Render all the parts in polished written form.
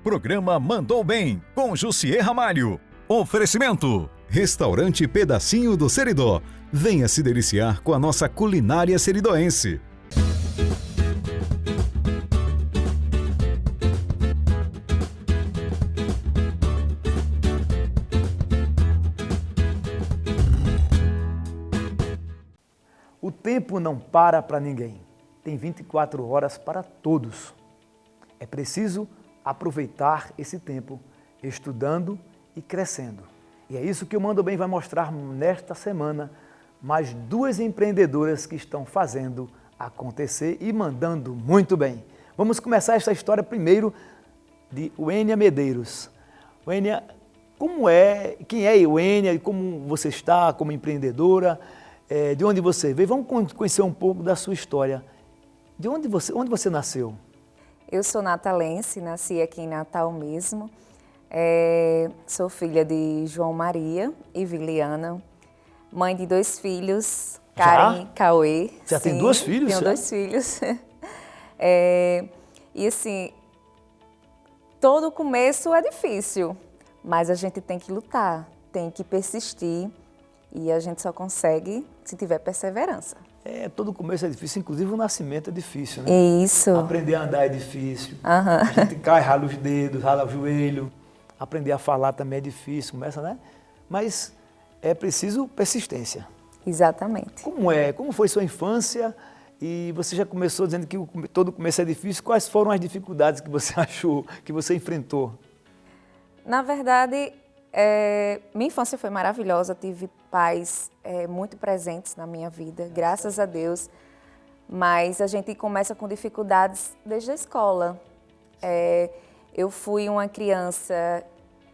Programa Mandou Bem, com Jussier Ramalho. Oferecimento: Restaurante Pedacinho do Seridó. Venha se deliciar com a nossa culinária seridoense. O tempo não para ninguém. Tem 24 horas para todos. É preciso aproveitar esse tempo estudando e crescendo. E é isso que o Mando Bem vai mostrar nesta semana. Mais duas empreendedoras que estão fazendo acontecer e mandando muito bem. Vamos começar essa história primeiro de Wênia Medeiros. Wênia, quem é Wênia e como você está como empreendedora? De onde você veio? Vamos conhecer um pouco da sua história. Onde você nasceu? Eu sou natalense, nasci aqui em Natal mesmo. Sou filha de João Maria e Viliana, mãe de 2 filhos, Karen e Cauê. Já tem 2 filhos? Tenho 2 filhos. E assim, todo começo é difícil, mas a gente tem que lutar, tem que persistir e a gente só consegue se tiver perseverança. Todo começo é difícil, inclusive o nascimento é difícil, né? Isso. Aprender a andar é difícil, A gente cai, rala os dedos, rala o joelho, aprender a falar também é difícil, começa, né? Mas é preciso persistência. Exatamente. Como foi sua infância? E você já começou dizendo que todo começo é difícil, quais foram as dificuldades que você achou, que você enfrentou? Na verdade, minha infância foi maravilhosa, tive pais muito presentes na minha vida, graças a Deus, mas a gente começa com dificuldades desde a escola. Eu fui uma criança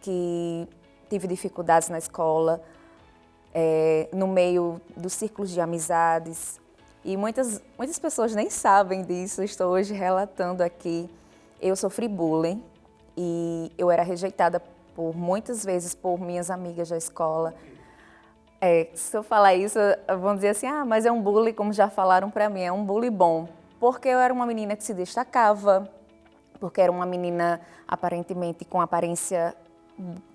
que tive dificuldades na escola, no meio dos círculos de amizades, e muitas pessoas nem sabem disso, estou hoje relatando aqui. Eu sofri bullying e eu era rejeitada muitas vezes por minhas amigas da escola. Se eu falar isso, vão dizer assim, mas é um bullying, como já falaram para mim, é um bullying bom. Porque eu era uma menina que se destacava, porque era uma menina aparentemente com aparência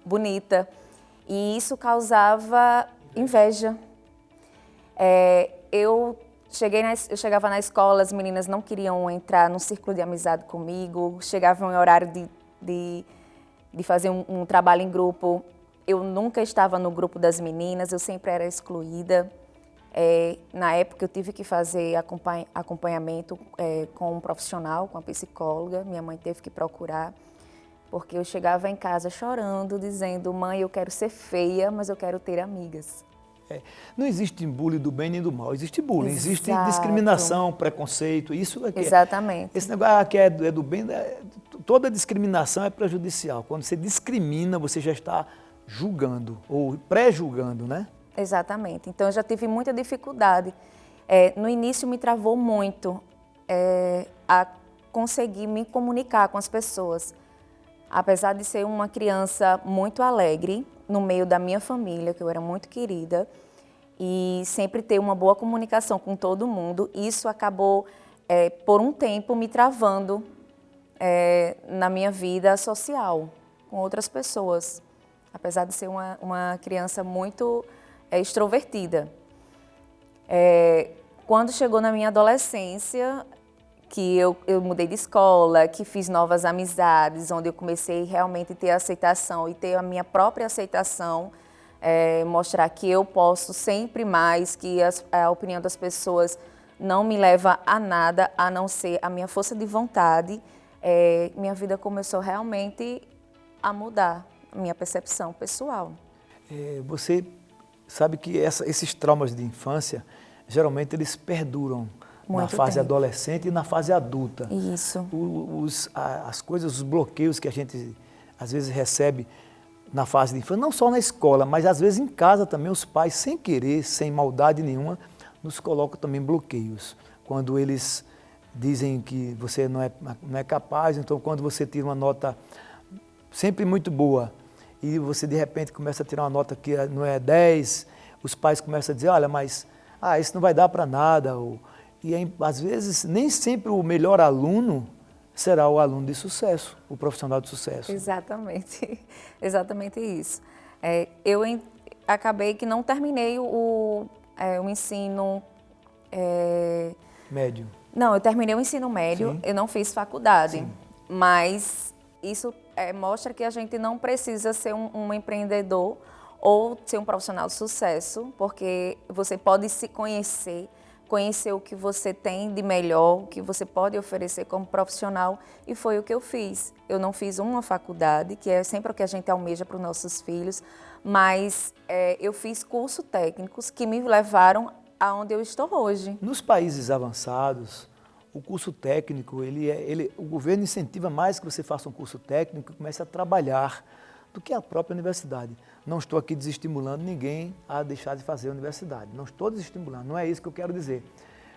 bonita, e isso causava inveja. Eu chegava na escola, as meninas não queriam entrar num círculo de amizade comigo, chegavam em horário de fazer um trabalho em grupo. Eu nunca estava no grupo das meninas, eu sempre era excluída. Na época eu tive que fazer acompanhamento com um profissional, com a psicóloga, minha mãe teve que procurar, porque eu chegava em casa chorando, dizendo, mãe, eu quero ser feia, mas eu quero ter amigas. Não existe bullying do bem nem do mal, existe bullying, Exato. Existe discriminação, preconceito, isso é que Exatamente. Esse negócio que é do bem, toda discriminação é prejudicial. Quando você discrimina, você já está julgando ou pré-julgando, né? Exatamente. Então, eu já tive muita dificuldade. No início, me travou muito a conseguir me comunicar com as pessoas. Apesar de ser uma criança muito alegre, no meio da minha família, que eu era muito querida, e sempre ter uma boa comunicação com todo mundo, isso acabou, por um tempo, me travando na minha vida social, com outras pessoas. Apesar de ser uma criança muito extrovertida. Quando chegou na minha adolescência, que eu mudei de escola, que fiz novas amizades, onde eu comecei realmente a ter aceitação e ter a minha própria aceitação, mostrar que eu posso sempre mais, que a opinião das pessoas não me leva a nada, a não ser a minha força de vontade, minha vida começou realmente a mudar, a minha percepção pessoal. Você sabe que esses traumas de infância, geralmente eles perduram na fase adolescente e na fase adulta. Isso. As coisas, os bloqueios que a gente às vezes recebe na fase de infância, não só na escola, mas às vezes em casa também, os pais, sem querer, sem maldade nenhuma, nos colocam também bloqueios. Quando eles dizem que você não é capaz, então quando você tira uma nota sempre muito boa e você de repente começa a tirar uma nota que não é 10, os pais começam a dizer, olha, mas isso não vai dar para nada. E às vezes nem sempre o melhor aluno será o aluno de sucesso, o profissional de sucesso. Exatamente, exatamente isso. Acabei que não terminei o ensino... Médio. Não, eu terminei o ensino médio, Sim. eu não fiz faculdade, Sim. mas isso mostra que a gente não precisa ser um empreendedor ou ser um profissional de sucesso, porque você pode se conhecer o que você tem de melhor, o que você pode oferecer como profissional, e foi o que eu fiz. Eu não fiz uma faculdade, que é sempre o que a gente almeja para os nossos filhos, mas eu fiz cursos técnicos que me levaram aonde eu estou hoje. Nos países avançados, o curso técnico, o governo incentiva mais que você faça um curso técnico e comece a trabalhar do que a própria universidade. Não estou aqui desestimulando ninguém a deixar de fazer a universidade. Não estou desestimulando, não é isso que eu quero dizer.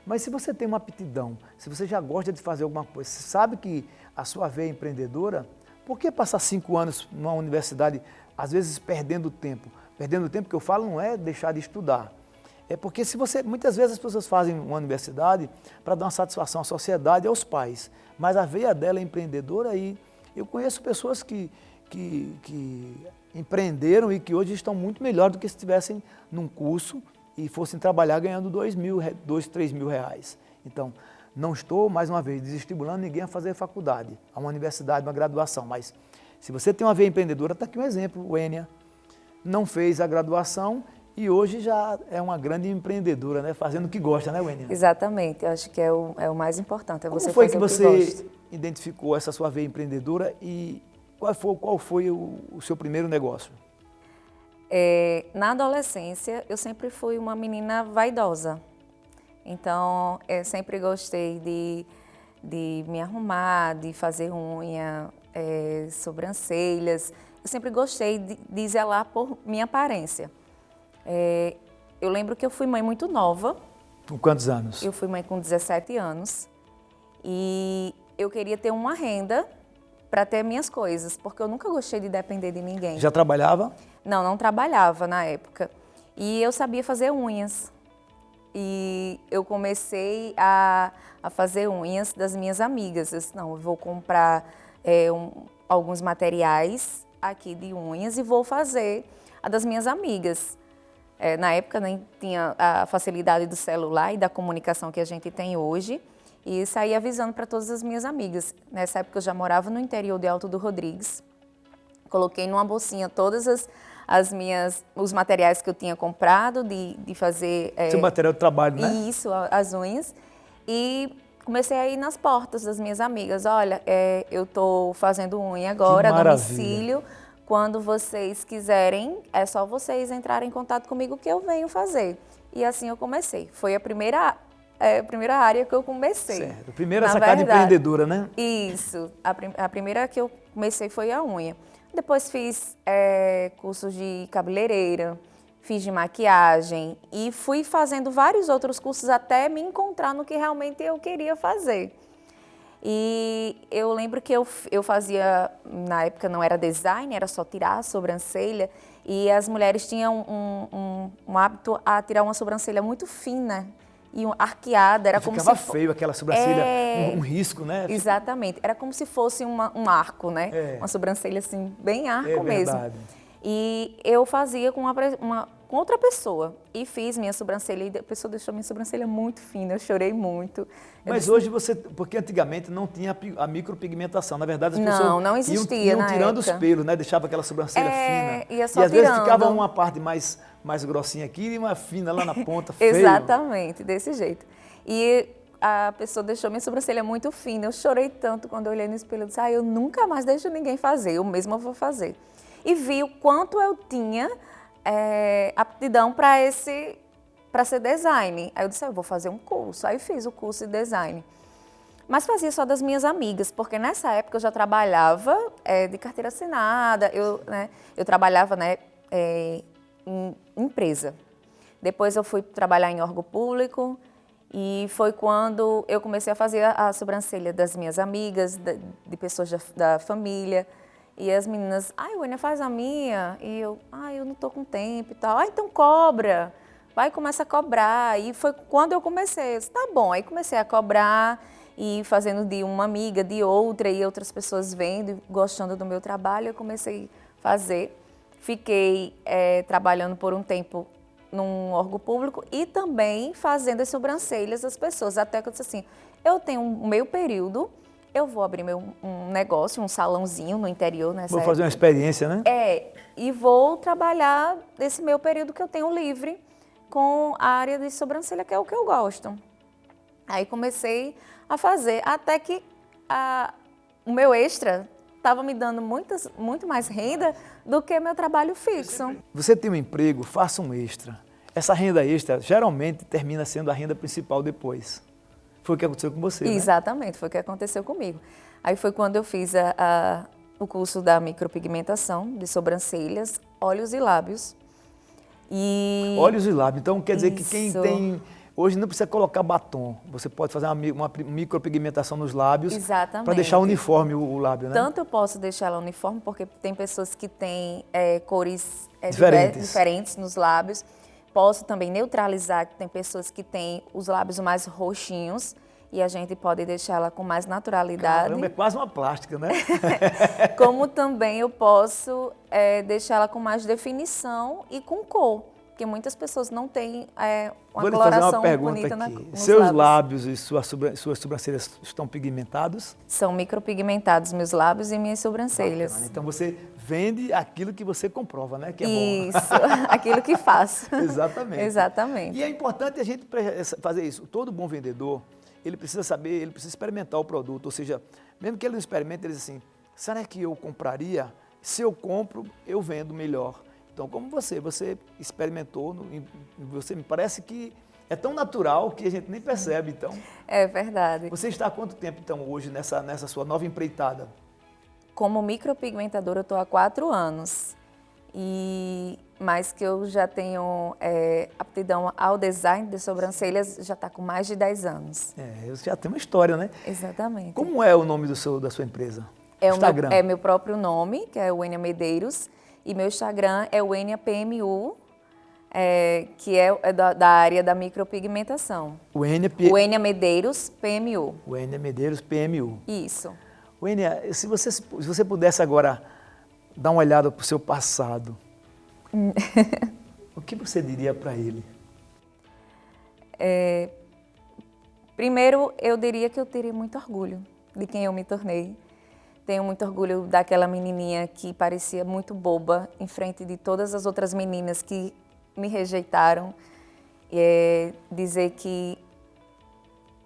Mas se você tem uma aptidão, se você já gosta de fazer alguma coisa, se sabe que a sua veia é empreendedora, por que passar 5 anos numa universidade, às vezes perdendo tempo? Perdendo tempo que eu falo não é deixar de estudar. É porque muitas vezes as pessoas fazem uma universidade para dar uma satisfação à sociedade e aos pais, mas a veia dela é empreendedora e eu conheço pessoas que empreenderam e que hoje estão muito melhor do que se estivessem num curso e fossem trabalhar ganhando 2 mil, 3 mil reais. Então, não estou, mais uma vez, desestimulando ninguém a fazer faculdade, a uma universidade, uma graduação, mas se você tem uma veia empreendedora, está aqui um exemplo, o Enia não fez a graduação e hoje já é uma grande empreendedora, né? Fazendo o que gosta, né, Wênia? Exatamente, eu acho que é o mais importante, Como você foi fazer que o que você gosta. identificou essa sua veia empreendedora e qual foi o seu primeiro negócio? Na adolescência, eu sempre fui uma menina vaidosa. Então, eu sempre gostei de me arrumar, de fazer unha, sobrancelhas. Eu sempre gostei de zelar por minha aparência. Eu lembro que eu fui mãe muito nova. Com quantos anos? Eu fui mãe com 17 anos. E eu queria ter uma renda para ter minhas coisas, porque eu nunca gostei de depender de ninguém. Já trabalhava? Não trabalhava na época. E eu sabia fazer unhas. E eu comecei a fazer unhas das minhas amigas. Eu disse, não, eu vou comprar alguns materiais aqui de unhas e vou fazer a das minhas amigas. Na época nem tinha a facilidade do celular e da comunicação que a gente tem hoje. E saí avisando para todas as minhas amigas. Nessa época eu já morava no interior de Alto do Rodrigues. Coloquei numa bolsinha todas os materiais que eu tinha comprado de fazer... Seu material de trabalho, né? Isso, as unhas. E comecei a ir nas portas das minhas amigas. Olha, eu estou fazendo unha agora, a domicílio. Quando vocês quiserem, é só vocês entrarem em contato comigo que eu venho fazer. E assim eu comecei. Foi a primeira área que eu comecei. Certo. Primeira sacada empreendedora, né? Isso. A primeira que eu comecei foi a unha. Depois fiz cursos de cabeleireira, fiz de maquiagem e fui fazendo vários outros cursos até me encontrar no que realmente eu queria fazer. E eu lembro que eu fazia, na época não era design, era só tirar a sobrancelha, e as mulheres tinham um hábito a tirar uma sobrancelha muito fina e arqueada. Era como ficava feio aquela sobrancelha, um risco, né? Exatamente, era como se fosse um arco, né? Uma sobrancelha assim, bem arco mesmo. Verdade. E eu fazia com outra pessoa e fiz minha sobrancelha e a pessoa deixou minha sobrancelha muito fina, eu chorei muito. Mas hoje porque antigamente não tinha a micropigmentação, na verdade as pessoas não existia iam tirando época. os pelos, né? Deixava aquela sobrancelha fina. Ia só e às tirando. vezes ficava uma parte mais grossinha aqui e uma fina lá na ponta, feio. Exatamente, desse jeito. E a pessoa deixou minha sobrancelha muito fina, eu chorei tanto quando eu olhei no espelho, eu disse, eu nunca mais deixo ninguém fazer, eu mesma vou fazer. E vi o quanto eu tinha aptidão para ser design. Aí eu disse, eu vou fazer um curso. Aí fiz o curso de design. Mas fazia só das minhas amigas, porque nessa época eu já trabalhava de carteira assinada, eu trabalhava em empresa. Depois eu fui trabalhar em órgão público e foi quando eu comecei a fazer a sobrancelha das minhas amigas, de pessoas da família. E as meninas, Wênia, faz a minha. E eu não estou com tempo e tal. Então cobra. Vai, começa a cobrar. E foi quando eu comecei. Eu disse, tá bom. Aí comecei a cobrar e fazendo de uma amiga, de outra, e outras pessoas vendo e gostando do meu trabalho, eu comecei a fazer. Fiquei trabalhando por um tempo num órgão público e também fazendo as sobrancelhas das pessoas. Até que eu disse assim, eu tenho um meio período, eu vou abrir um negócio, um salãozinho no interior nessa Vou fazer uma experiência, né? E vou trabalhar nesse meu período que eu tenho livre com a área de sobrancelha, que é o que eu gosto. Aí comecei a fazer, até que o meu extra estava me dando muito mais renda do que meu trabalho fixo. Você tem um emprego, faça um extra. Essa renda extra geralmente termina sendo a renda principal depois. Foi o que aconteceu com você, né? Exatamente, foi o que aconteceu comigo. Aí foi quando eu fiz o curso da micropigmentação de sobrancelhas, olhos e lábios. Olhos e lábios. Então quer dizer que quem Isso. tem... Hoje não precisa colocar batom. Você pode fazer uma micropigmentação nos lábios. Exatamente. Para deixar uniforme o lábio, né? Tanto eu posso deixar ela uniforme, porque tem pessoas que têm cores diferentes nos lábios. Posso também neutralizar, que tem pessoas que têm os lábios mais roxinhos e a gente pode deixar ela com mais naturalidade. Caramba, é quase uma plástica, né? Como também eu posso deixar ela com mais definição e com cor, porque muitas pessoas não têm uma Vou lhe fazer coloração uma pergunta bonita aqui. nos Seus lábios. lábios e suas sobrancelhas estão pigmentados? São micropigmentados meus lábios e minhas sobrancelhas. Bacana. Então você vende aquilo que você comprova, né? Que é bom. Isso, aquilo que faço. Exatamente. Exatamente. E é importante a gente fazer isso. Todo bom vendedor, ele precisa saber, ele precisa experimentar o produto. Ou seja, mesmo que ele não experimente, ele diz assim, será que eu compraria? Se eu compro, eu vendo melhor. Então, como você experimentou, você me parece que é tão natural que a gente nem percebe, então. É verdade. Você está há quanto tempo, então, hoje, nessa sua nova empreitada? Como micropigmentadora, eu estou há 4 anos. Mas que eu já tenho aptidão ao design de sobrancelhas, já está com mais de 10 anos. Você já tem uma história, né? Exatamente. Como é o nome da sua empresa? Instagram. É meu próprio nome, que é o Wênia Medeiros, e meu Instagram é o Wênia PMU, que é da área da micropigmentação. Wênia Medeiros PMU. Wênia Medeiros PMU. Isso. Wênia, se você pudesse agora dar uma olhada para o seu passado, o que você diria para ele? Primeiro, eu diria que eu teria muito orgulho de quem eu me tornei. Tenho muito orgulho daquela menininha que parecia muito boba em frente de todas as outras meninas que me rejeitaram. Dizer que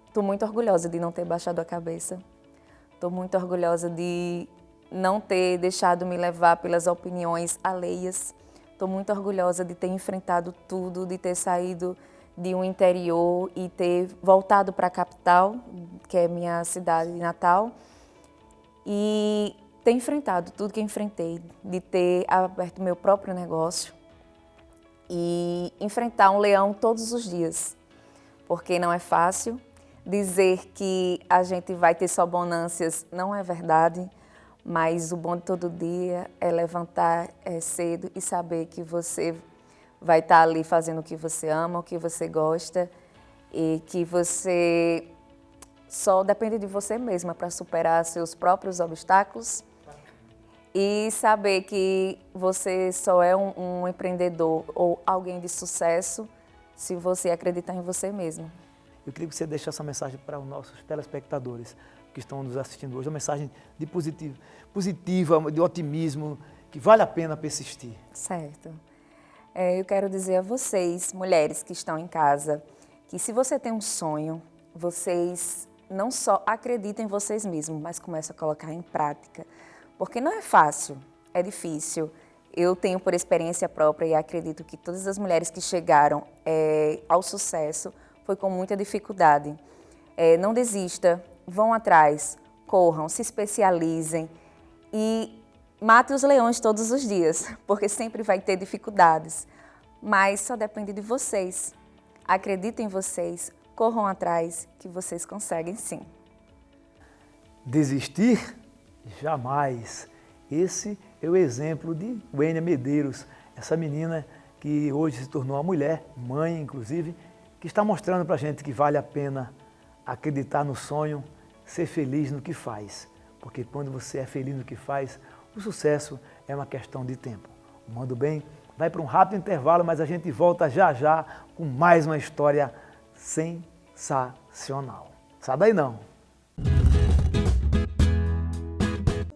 estou muito orgulhosa de não ter baixado a cabeça. Estou muito orgulhosa de não ter deixado me levar pelas opiniões alheias. Estou muito orgulhosa de ter enfrentado tudo, de ter saído de um interior e ter voltado para a capital, que é minha cidade natal, e ter enfrentado tudo que enfrentei, de ter aberto meu próprio negócio e enfrentar um leão todos os dias, porque não é fácil. Dizer que a gente vai ter só bonâncias não é verdade, mas o bom de todo dia é levantar cedo e saber que você vai estar ali fazendo o que você ama, o que você gosta e que você só depende de você mesma para superar seus próprios obstáculos e saber que você só é um empreendedor ou alguém de sucesso se você acreditar em você mesmo. Eu queria que você deixasse essa mensagem para os nossos telespectadores que estão nos assistindo hoje, uma mensagem de positiva, de otimismo, que vale a pena persistir. Certo. Eu quero dizer a vocês, mulheres que estão em casa, que se você tem um sonho, vocês não só acreditem em vocês mesmos, mas comecem a colocar em prática. Porque não é fácil, é difícil. Eu tenho por experiência própria e acredito que todas as mulheres que chegaram ao sucesso foi com muita dificuldade. Não desista, vão atrás, corram, se especializem e matem os leões todos os dias, porque sempre vai ter dificuldades. Mas só depende de vocês. Acreditem em vocês, corram atrás, que vocês conseguem sim. Desistir? Jamais. Esse é o exemplo de Wênia Medeiros, essa menina que hoje se tornou uma mulher, mãe inclusive, que está mostrando para a gente que vale a pena acreditar no sonho ser feliz no que faz, porque quando você é feliz no que faz, o sucesso é uma questão de tempo. O Mando Bem vai para um rápido intervalo, mas a gente volta já já com mais uma história sensacional. Sai daí não!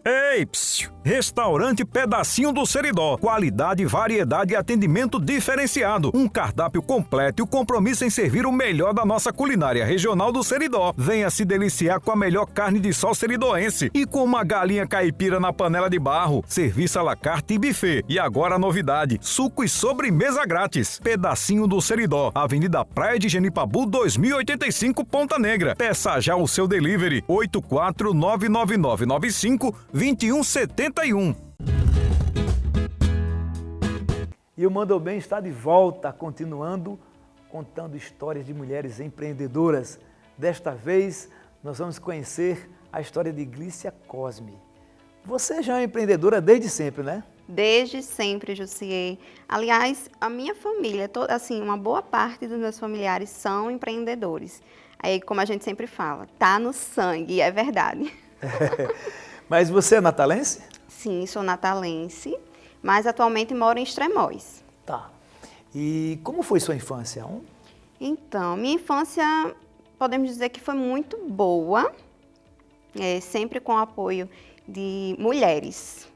Ei, psiu. Restaurante Pedacinho do Seridó. Qualidade, variedade e atendimento diferenciado. Um cardápio completo e o compromisso em servir o melhor da nossa culinária regional do Seridó. Venha se deliciar com a melhor carne de sol seridoense e com uma galinha caipira na panela de barro. Serviço à la carte e buffet. E agora a novidade, suco e sobremesa grátis. Pedacinho do Seridó. Avenida Praia de Genipabu, 2085, Ponta Negra. Peça já o seu delivery. 84999952171. E o Mando Bem está de volta, continuando contando histórias de mulheres empreendedoras. Desta vez, nós vamos conhecer a história de Glícia Cosme. Você já é empreendedora desde sempre, né? Desde sempre, Jussier. Aliás, a minha família, assim, uma boa parte dos meus familiares são empreendedores. Aí, como a gente sempre fala, tá no sangue, é verdade. Mas você é natalense? Sim, sou natalense, mas atualmente moro em Extremóis. Tá. E como foi sua infância? Então, minha infância, podemos dizer que foi muito boa, sempre com o apoio de mulheres.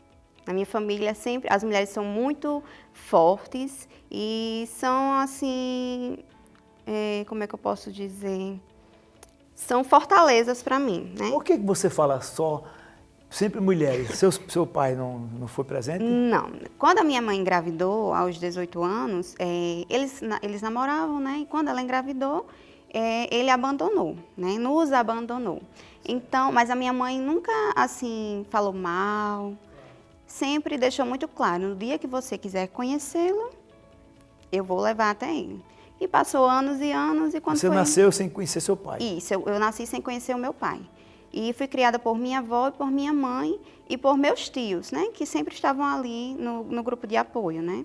Na minha família, sempre, as mulheres são muito fortes e são, assim, como é que eu posso dizer? São fortalezas para mim, né? Por que você fala só sempre mulheres? Seu pai não foi presente? Não. Quando a minha mãe engravidou, aos 18 anos, eles namoravam, né? E quando ela engravidou, ele abandonou, né? Nos abandonou. Então, mas a minha mãe nunca, assim, falou mal. Sempre deixou muito claro, no dia que você quiser conhecê-lo, eu vou levar até ele. E passou anos e anos e quando Você nasceu sem conhecer seu pai? Isso, eu nasci sem conhecer o meu pai. E fui criada por minha avó, por minha mãe e por meus tios, né? Que sempre estavam ali no grupo de apoio, né?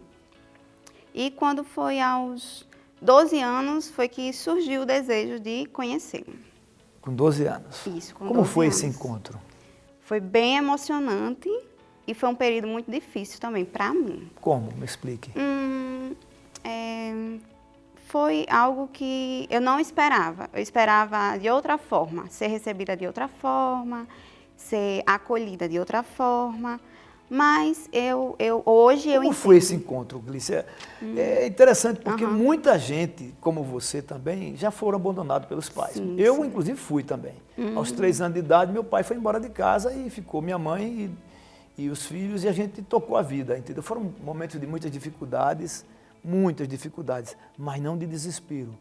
E quando foi aos 12 anos, foi que surgiu o desejo de conhecê-lo. Com 12 anos? Isso, com 12 anos. Como foi esse encontro? Foi bem emocionante e foi um período muito difícil também para mim. Como? Me explique. Foi algo que eu não esperava. Eu esperava de outra forma, ser recebida de outra forma, ser acolhida de outra forma. Mas hoje eu entendo. Como foi esse encontro, Glícia? É interessante porque muita gente, como você também, já foram abandonados pelos pais. Sim, eu, sim. inclusive, fui também. Aos 3 anos de idade, meu pai foi embora de casa e ficou minha mãe e os filhos, e a gente tocou a vida, entendeu? Foram momentos de muitas dificuldades, mas não de desespero.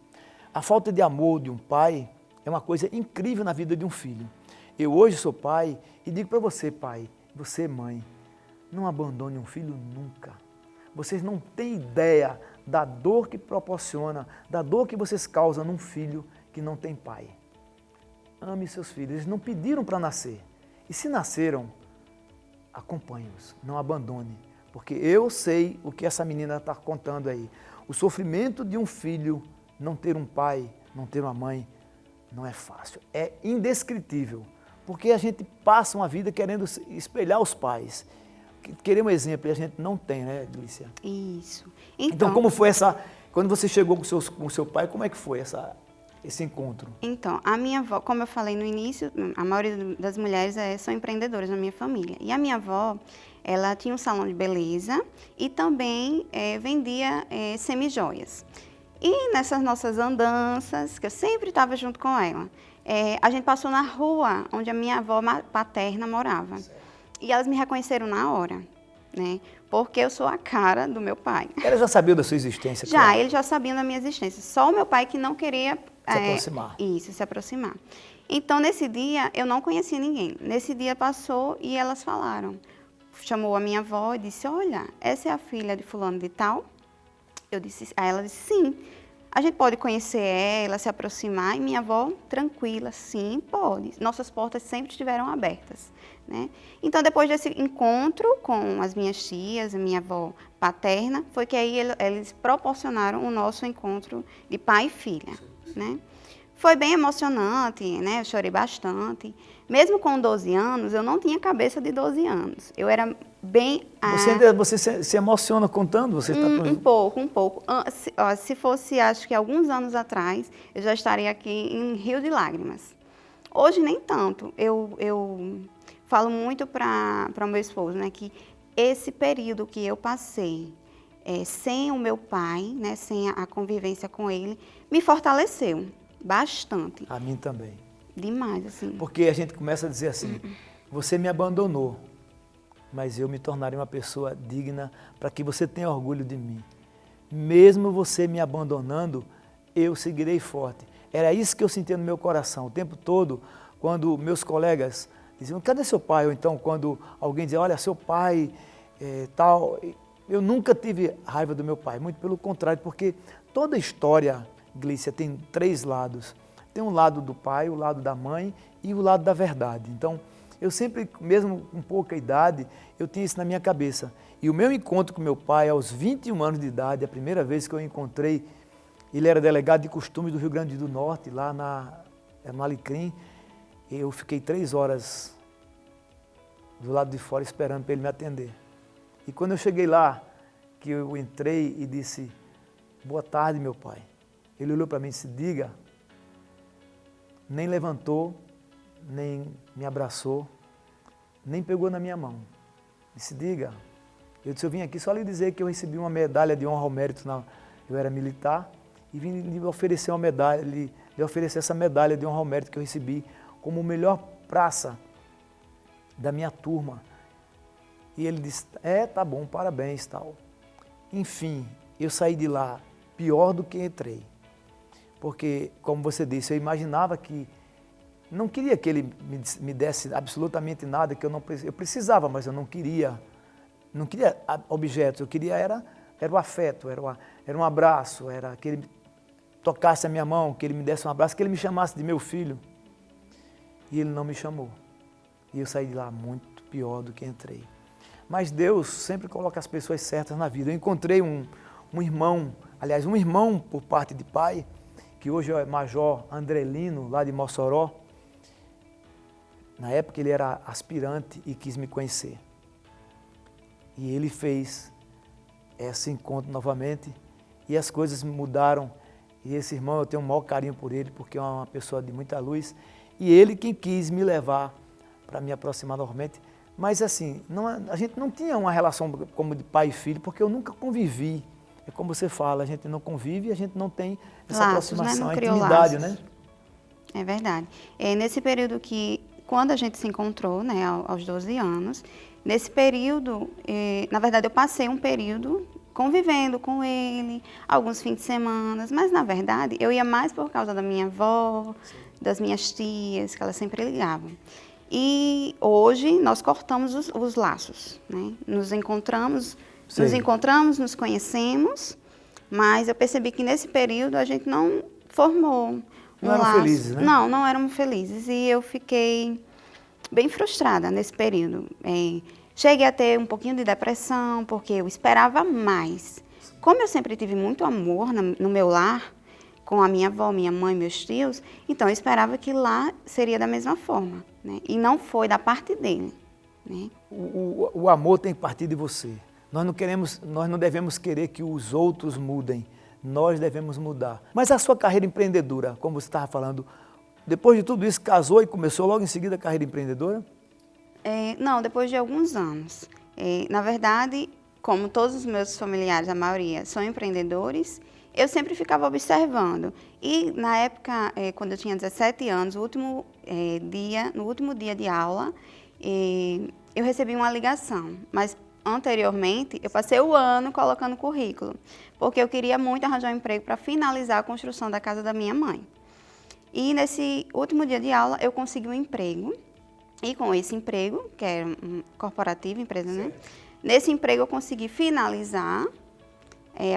A falta de amor de um pai é uma coisa incrível na vida de um filho. Eu hoje sou pai e digo para você, pai, você, mãe, não abandone um filho nunca. Vocês não têm ideia da dor que proporciona, da dor que vocês causam num filho que não tem pai. Ame seus filhos, eles não pediram para nascer. E se nasceram, acompanhe-os, não abandone. Porque eu sei o que essa menina está contando aí. O sofrimento de um filho não ter um pai, não ter uma mãe, não é fácil. É indescritível. Porque a gente passa uma vida querendo espelhar os pais. Querer um exemplo e a gente não tem, né, Glícia? Isso. Então, como foi quando você chegou com o seu pai, como é que foi esse encontro? Então, a minha avó, como eu falei no início, a maioria das mulheres são empreendedoras na minha família. E a minha avó, ela tinha um salão de beleza e também vendia semijoias. E nessas nossas andanças, que eu sempre estava junto com ela, a gente passou na rua onde a minha avó paterna morava. E elas me reconheceram na hora, né? Porque eu sou a cara do meu pai. Ela já sabia da sua existência? Já, claro. eles já sabiam da minha existência. Só o meu pai que não queria se aproximar. Isso, se aproximar. Então, nesse dia, eu não conhecia ninguém. Nesse dia passou e elas falaram. Chamou a minha avó e disse, olha, essa é a filha de fulano de tal? Aí ela disse, sim. A gente pode conhecer ela, se aproximar. E minha avó, tranquila, sim, pode. Nossas portas sempre estiveram abertas, né? Então, depois desse encontro com as minhas tias, a minha avó paterna, foi que aí eles proporcionaram o nosso encontro de pai e filha, né? Foi bem emocionante, né? Eu chorei bastante. Mesmo com 12 anos, eu não tinha cabeça de 12 anos. Eu era bem... Você se emociona contando? Você está Um pouco, um pouco. Se fosse, acho que alguns anos atrás, eu já estaria aqui em rio de lágrimas. Hoje, nem tanto. Eu falo muito para o meu esposo, né, que esse período que eu passei sem o meu pai, né, sem a convivência com ele, me fortaleceu bastante. A mim também. Demais, assim. Porque a gente começa a dizer assim, você me abandonou, mas eu me tornarei uma pessoa digna para que você tenha orgulho de mim. Mesmo você me abandonando, eu seguirei forte. Era isso que eu sentia no meu coração o tempo todo, quando meus colegas diziam, cadê seu pai? Ou então quando alguém dizia, olha, seu pai tal. Eu nunca tive raiva do meu pai, muito pelo contrário, porque toda história, Glícia, tem 3 lados. Tem um lado do pai, o lado da mãe e o lado da verdade. Então, eu sempre, mesmo com pouca idade, eu tinha isso na minha cabeça. E o meu encontro com meu pai, aos 21 anos de idade, a primeira vez que eu encontrei, ele era delegado de costumes do Rio Grande do Norte, lá no Alecrim. Eu fiquei 3 horas do lado de fora esperando para ele me atender. E quando eu cheguei lá, que eu entrei e disse, boa tarde, meu pai. Ele olhou para mim e disse, diga. Nem levantou, nem me abraçou, nem pegou na minha mão. Disse, diga. Eu disse, eu vim aqui só lhe dizer que eu recebi uma medalha de honra ao mérito, eu era militar, e vim lhe oferecer uma medalha, lhe oferecer essa medalha de honra ao mérito que eu recebi como o melhor praça da minha turma. E ele disse, tá bom, parabéns, tal. Enfim, eu saí de lá pior do que entrei. Porque, como você disse, eu imaginava que não queria que ele me desse absolutamente nada, que eu precisava, mas eu não queria objetos, eu queria era o afeto, era um abraço, era que ele tocasse a minha mão, que ele me desse um abraço, que ele me chamasse de meu filho. E ele não me chamou. E eu saí de lá muito pior do que entrei. Mas Deus sempre coloca as pessoas certas na vida. Eu encontrei um irmão, aliás, um irmão por parte de pai, que hoje é Major Andrelino, lá de Mossoró. Na época ele era aspirante e quis me conhecer. E ele fez esse encontro novamente e as coisas mudaram. E esse irmão, eu tenho o maior carinho por ele, porque é uma pessoa de muita luz. E ele quem quis me levar para me aproximar novamente. Mas assim, a gente não tinha uma relação como de pai e filho, porque eu nunca convivi. É como você fala, a gente não convive e a gente não tem essa aproximação, né? a intimidade, né? É verdade. Nesse período quando a gente se encontrou, né, aos 12 anos, nesse período, na verdade eu passei um período convivendo com ele, alguns fins de semana, mas na verdade eu ia mais por causa da minha avó, das minhas tias, que elas sempre ligavam. E hoje nós cortamos os laços, né? Nos encontramos, nos conhecemos, mas eu percebi que nesse período a gente não formou um laço. Não eram felizes, né? Não éramos felizes. E eu fiquei bem frustrada nesse período. Cheguei a ter um pouquinho de depressão, porque eu esperava mais. Como eu sempre tive muito amor no meu lar, com a minha avó, minha mãe, meus tios, então eu esperava que lá seria da mesma forma, né? E não foi da parte dele, né? O amor tem que partir de você. Nós não devemos querer que os outros mudem, nós devemos mudar. Mas a sua carreira empreendedora, como você estava falando, depois de tudo isso, casou e começou logo em seguida a carreira empreendedora? Não, depois de alguns anos. Na verdade, como todos os meus familiares, a maioria, são empreendedores, eu sempre ficava observando. E na época, quando eu tinha 17 anos, no último dia de aula, eu recebi uma ligação. Mas anteriormente, eu passei o ano colocando currículo, porque eu queria muito arranjar um emprego para finalizar a construção da casa da minha mãe. E nesse último dia de aula, eu consegui um emprego. E com esse emprego, que era um corporativo, empresa, né? Nesse emprego eu consegui finalizar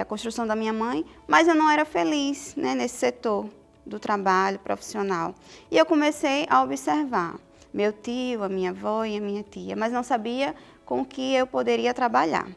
a construção da minha mãe, mas eu não era feliz, né, nesse setor do trabalho profissional. E eu comecei a observar meu tio, a minha avó e a minha tia, mas não sabia com que eu poderia trabalhar.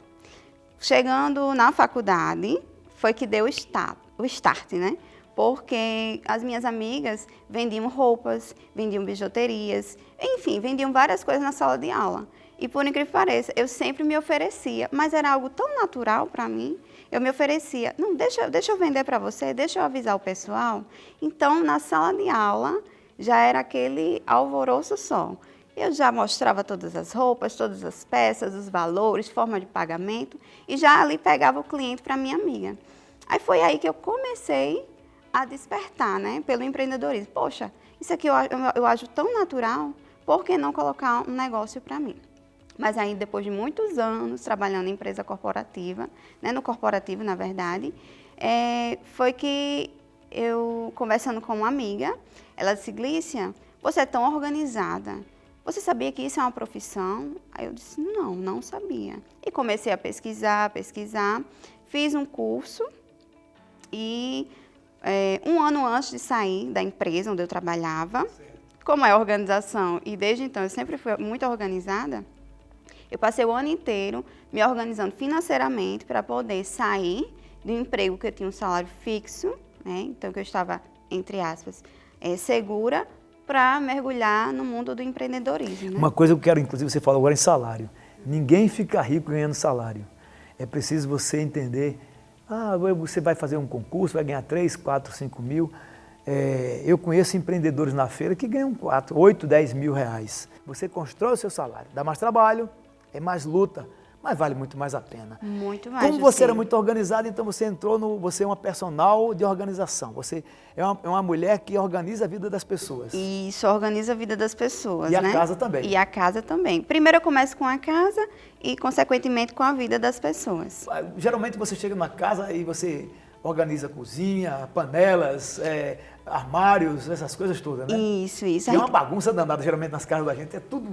Chegando na faculdade, foi que deu o start, né? porque as minhas amigas vendiam roupas, vendiam bijuterias, enfim, vendiam várias coisas na sala de aula. E por incrível que pareça, eu sempre me oferecia, mas era algo tão natural para mim. Eu me oferecia, não, deixa eu vender para você, deixa eu avisar o pessoal. Então, na sala de aula, já era aquele alvoroço só. Eu já mostrava todas as roupas, todas as peças, os valores, forma de pagamento, e já ali pegava o cliente para minha amiga. Aí foi aí que eu comecei a despertar, né, pelo empreendedorismo. Poxa, isso aqui eu acho tão natural, por que não colocar um negócio para mim? Mas aí, depois de muitos anos trabalhando em empresa corporativa, né, no corporativo, na verdade, foi que eu, conversando com uma amiga, ela disse, Glícia, você é tão organizada, você sabia que isso é uma profissão? Aí eu disse, não sabia. E comecei a pesquisar, fiz um curso e um ano antes de sair da empresa onde eu trabalhava, como é organização, e desde então eu sempre fui muito organizada, eu passei o ano inteiro me organizando financeiramente para poder sair de um emprego que eu tinha um salário fixo, né? Então que eu estava, entre aspas, segura, para mergulhar no mundo do empreendedorismo. Né? Uma coisa que eu quero, inclusive, você falou agora em salário. Ninguém fica rico ganhando salário. É preciso você entender, você vai fazer um concurso, vai ganhar 3, 4, 5 mil. Eu conheço empreendedores na feira que ganham 4, 8, 10 mil reais. Você constrói o seu salário, dá mais trabalho, é mais luta, mas vale muito mais a pena. Muito mais. Como você era muito organizada, então você entrou você é uma personal de organização. Você é uma mulher que organiza a vida das pessoas. Isso, organiza a vida das pessoas, né? E a casa também. E a casa também. Primeiro eu começo com a casa e, consequentemente, com a vida das pessoas. Geralmente você chega numa casa e você organiza a cozinha, panelas, armários, essas coisas todas, né? Isso. E é uma bagunça danada, geralmente nas casas da gente, é tudo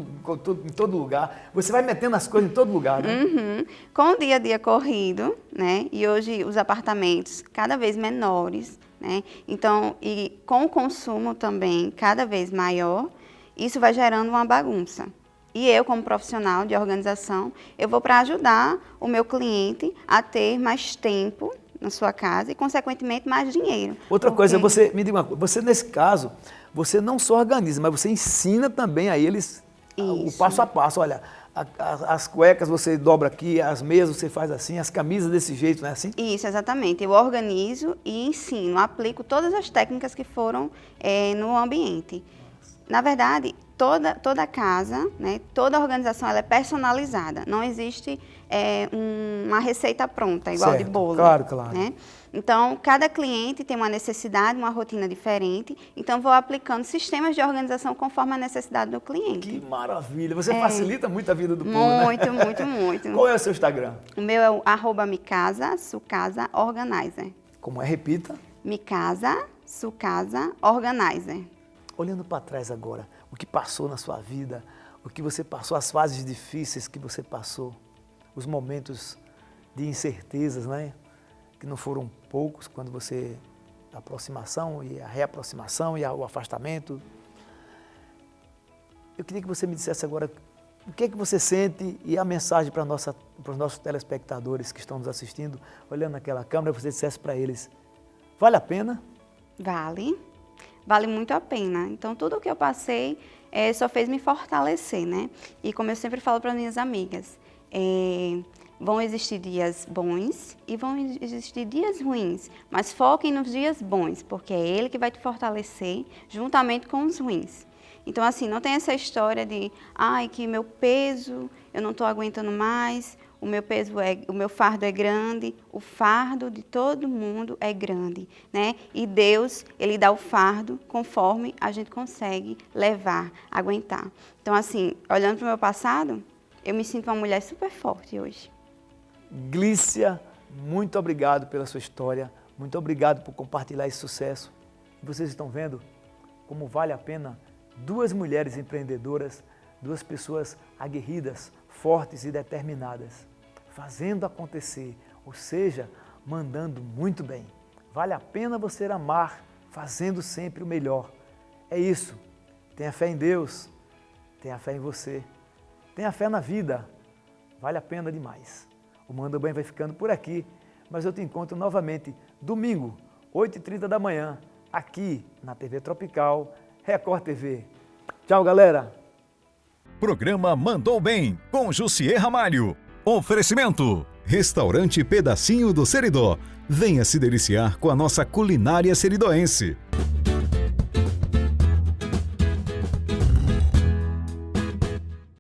em todo lugar. Você vai metendo as coisas em todo lugar, né? Uhum. Com o dia a dia corrido, né? E hoje os apartamentos cada vez menores, né? Então, e com o consumo também cada vez maior, isso vai gerando uma bagunça. E eu, como profissional de organização, eu vou para ajudar o meu cliente a ter mais tempo na sua casa e, consequentemente, mais dinheiro. Outra coisa, me diga uma coisa, você nesse caso, você não só organiza, mas você ensina também a eles o passo a passo. Olha, as cuecas você dobra aqui, as mesas você faz assim, as camisas desse jeito, não é assim? Isso, exatamente. Eu organizo e ensino, aplico todas as técnicas que foram no ambiente. Na verdade, toda casa, né, toda organização ela é personalizada. Não existe uma receita pronta, igual certo, de bolo. Claro. Né? Então, cada cliente tem uma necessidade, uma rotina diferente. Então, vou aplicando sistemas de organização conforme a necessidade do cliente. Que maravilha! Você facilita muito a vida do povo, muito, né? muito. Qual é o seu Instagram? O meu é o @micasa Sucasa Organizer. Como é? Repita. Micasa Sucasa Organizer. Olhando para trás agora, o que passou na sua vida, o que você passou, as fases difíceis que você passou, os momentos de incertezas, né? Que não foram poucos, quando a aproximação e a reaproximação e o afastamento. Eu queria que você me dissesse agora o que é que você sente e a mensagem para os nossos telespectadores que estão nos assistindo, olhando naquela câmera, você dissesse para eles, vale a pena? Vale muito a pena. Então, tudo o que eu passei só fez me fortalecer, né? E como eu sempre falo para minhas amigas, vão existir dias bons e vão existir dias ruins, mas foquem nos dias bons, porque é ele que vai te fortalecer juntamente com os ruins. Então, assim, não tem essa história de, que meu peso, eu não estou aguentando mais, o meu fardo é grande, o fardo de todo mundo é grande, né? E Deus, Ele dá o fardo conforme a gente consegue levar, aguentar. Então, assim, olhando para o meu passado, eu me sinto uma mulher super forte hoje. Glícia, muito obrigado pela sua história, muito obrigado por compartilhar esse sucesso. Vocês estão vendo como vale a pena 2 mulheres empreendedoras, 2 pessoas aguerridas, fortes e determinadas, fazendo acontecer, ou seja, mandando muito bem. Vale a pena você amar, fazendo sempre o melhor. É isso. Tenha fé em Deus, tenha fé em você, tenha fé na vida. Vale a pena demais. O Manda Bem vai ficando por aqui, mas eu te encontro novamente domingo, 8h30 da manhã, aqui na TV Tropical, Record TV. Tchau, galera! Programa Mandou Bem, com Jussier Ramalho. Oferecimento: Restaurante Pedacinho do Seridó. Venha se deliciar com a nossa culinária seridoense.